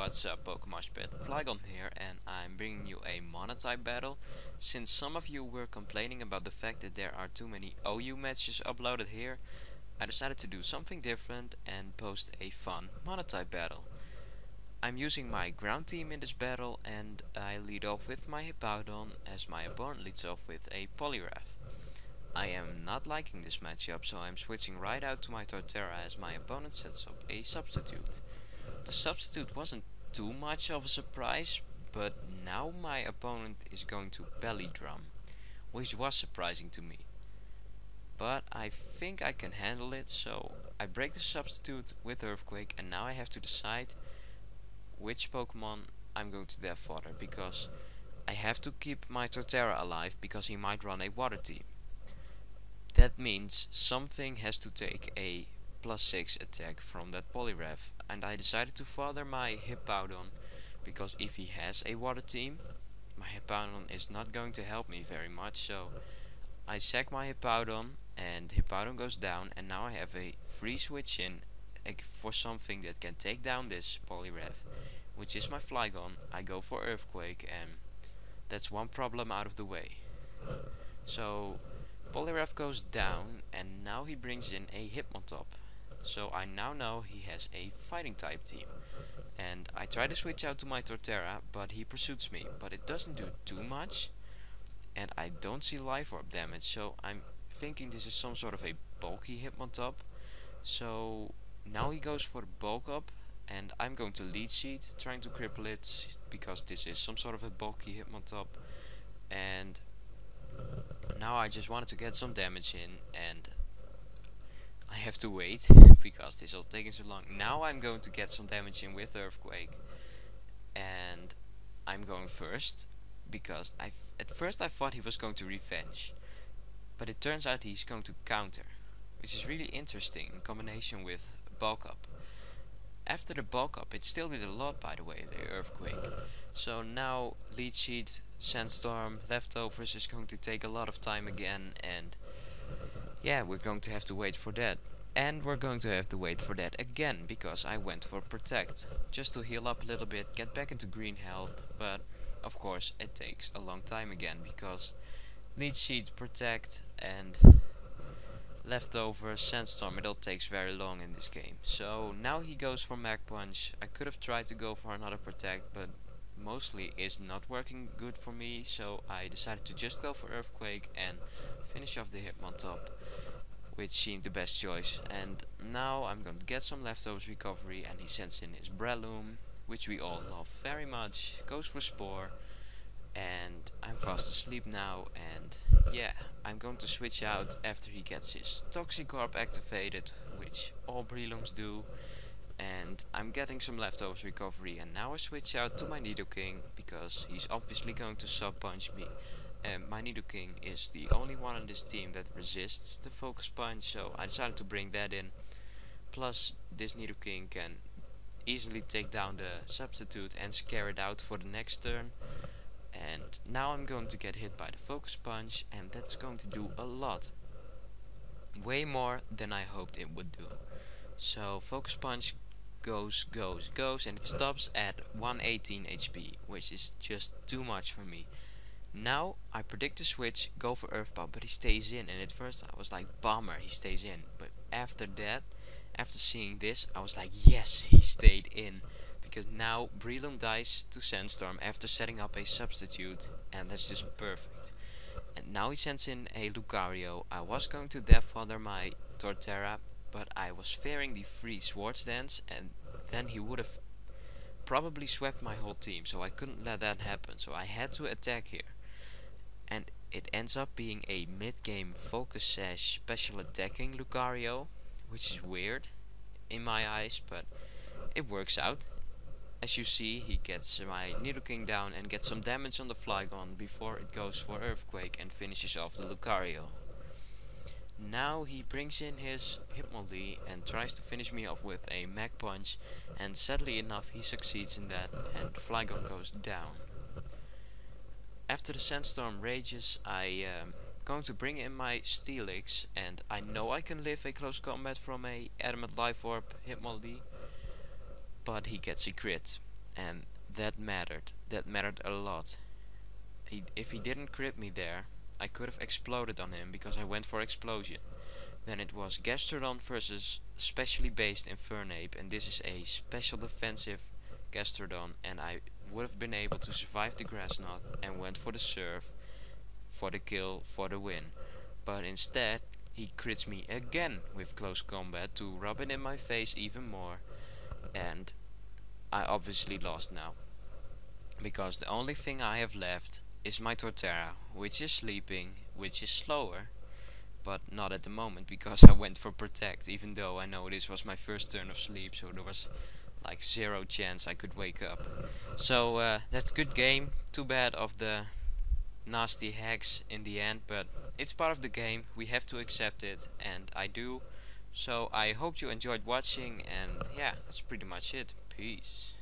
What's up, PokeMoshPit? Flygon here, and I'm bringing you a monotype battle. Since some of you were complaining about the fact that there are too many OU matches uploaded here, I decided to do something different and post a fun monotype battle. I'm using my ground team in this battle, and I lead off with my Hippowdon as my opponent leads off with a Poliwrath. I am not liking this matchup, so I'm switching right out to my Torterra as my opponent sets up a substitute. The substitute wasn't too much of a surprise, but now my opponent is going to belly drum, which was surprising to me. But I think I can handle it, so I break the substitute with Earthquake, and now I have to decide which Pokemon I'm going to Death Fodder, because I have to keep my Torterra alive because he might run a Water team. That means something has to take a +6 attack from that Poliwrath, and I decided to fodder my Hippowdon because if he has a Water team, my Hippowdon is not going to help me very much, so I sack my Hippowdon and Hippowdon goes down, and now I have a free switch in for something that can take down this Poliwrath, which is my Flygon. I go for Earthquake, and that's one problem out of the way. So Poliwrath goes down, and now he brings in a Hitmontop. So I now know he has a fighting type team. And I try to switch out to my Torterra, but he pursues me. But it doesn't do too much, and I don't see Life Orb damage, so I'm thinking this is some sort of a bulky Hitmontop. So now he goes for the bulk up, and I'm going to Leech Seed, trying to cripple it, because this is some sort of a bulky Hitmontop. And now I just wanted to get some damage in, and I have to wait because this is taking so long. Now I'm going to get some damage in with Earthquake, and I'm going first because at first I thought he was going to revenge, but it turns out he's going to counter, which is really interesting in combination with bulk up. After the bulk up, it still did a lot, by the way, the Earthquake. So now Leech Seed, Sandstorm, Leftovers is going to take a lot of time again, and yeah, we're going to have to wait for that. And we're going to have to wait for that again, because I went for Protect, just to heal up a little bit, get back into green health, but of course it takes a long time again, because Leech Seed, Protect, and Leftover, Sandstorm, it all takes very long in this game. So now he goes for Mag Punch. I could have tried to go for another Protect, but mostly is not working good for me, so I decided to just go for Earthquake and finish off the Hitmontop, which seemed the best choice. And now I'm going to get some Leftovers recovery, and he sends in his Breloom, which we all love very much, goes for Spore, and I'm fast asleep now, and yeah, I'm going to switch out after he gets his Toxic Orb activated, which all Brelooms do. And I'm getting some Leftovers recovery, and now I switch out to my Nidoking because he's obviously going to sub-punch me, and my Nidoking is the only one on this team that resists the Focus Punch, so I decided to bring that in. Plus this Nidoking can easily take down the substitute and scare it out for the next turn, and now I'm going to get hit by the Focus Punch, and that's going to do a lot. Way more than I hoped it would do. So Focus Punch goes, and it stops at 118 HP, which is just too much for me. Now I predict the switch, go for Earth Pump, but he stays in, and at first I was like, bummer, he stays in. But after that, after seeing this, I was like, yes, he stayed in, because now Breloom dies to Sandstorm after setting up a substitute, and that's just perfect. And now he sends in a Lucario. I was going to Death Fodder my Torterra, but I was fearing the free Swords Dance, and then he would have probably swept my whole team, so I couldn't let that happen, so I had to attack here. And it ends up being a mid-game Focus Sash special attacking Lucario, which is weird in my eyes, but it works out. As you see, he gets my Nidoking down and gets some damage on the Flygon before it goes for Earthquake and finishes off the Lucario. Now he brings in his Hitmonlee and tries to finish me off with a Mag Punch, and sadly enough he succeeds in that, and Flygon goes down. After the Sandstorm rages, I going to bring in my Steelix, and I know I can live a close combat from a Adamant Life Orb Hitmonlee, but he gets a crit. and that mattered a lot. If he didn't crit me there, I could have exploded on him because I went for explosion. Then it was Gastrodon versus specially based Infernape, and this is a special defensive Gastrodon, and I would have been able to survive the grass knot and went for the serve, for the kill, for the win. But instead, he crits me again with close combat to rub it in my face even more, and I obviously lost now. Because the only thing I have left is my Torterra, which is sleeping, which is slower, but not at the moment because I went for Protect, even though I know this was my first turn of sleep, so there was like 0 chance I could wake up. So that's good game. Too bad of the nasty hacks in the end, but it's part of the game, we have to accept it, and I do. So I hope you enjoyed watching, and yeah, that's pretty much it. Peace.